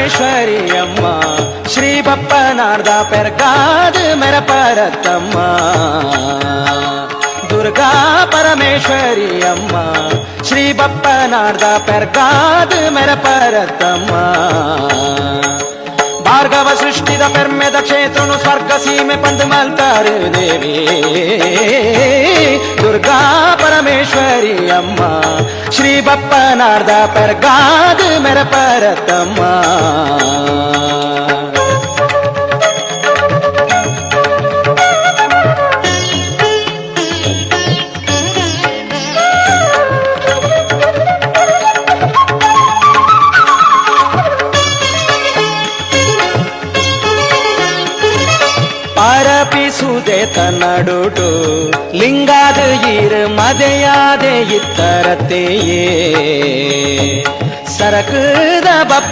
ಪರಮೇಶ್ವರಿ ಅಮ್ಮ ಶ್ರೀ ಬಪ್ಪನಾರ್ದ ಪೆರ್ಗಾದ ಮೆರ ಪರತಮ್ಮ ದುರ್ಗಾ ಪರಮೇಶ್ವರಿ ಅಮ್ಮ ಶ್ರೀ ಬಪ್ಪನಾರ್ದ ಪೆರ್ಗಾದ ಮೆರ ಪರತಮ್ಮ ಭಾರ್ಗವ ಸೃಷ್ಟಿದ ಪೆರ್ಮೆದ ಕ್ಷೇತ್ರನು ಸ್ವರ್ಗ ಸೀಮೆ ಪಂದು ಮಲ್ತಾರು ದೇವಿ ದುರ್ಗಾ ಪರಮೇಶ್ವರಿ ಅಮ್ಮ ಶ್ರೀ ಬಪ್ಪನಾರ್ದ ಪೆರ್ಗಾದ ಮೆರ ಪರತಮ್ಮ ಪರಪಿಸುದೆ ತನ್ನಡುಟು ಲಿಂಗಾದ ಈರ್ ಮದೆಯಾದೆ ಇತ್ತರತೆಯೇ ಸರಕದ ಬಪ್ಪ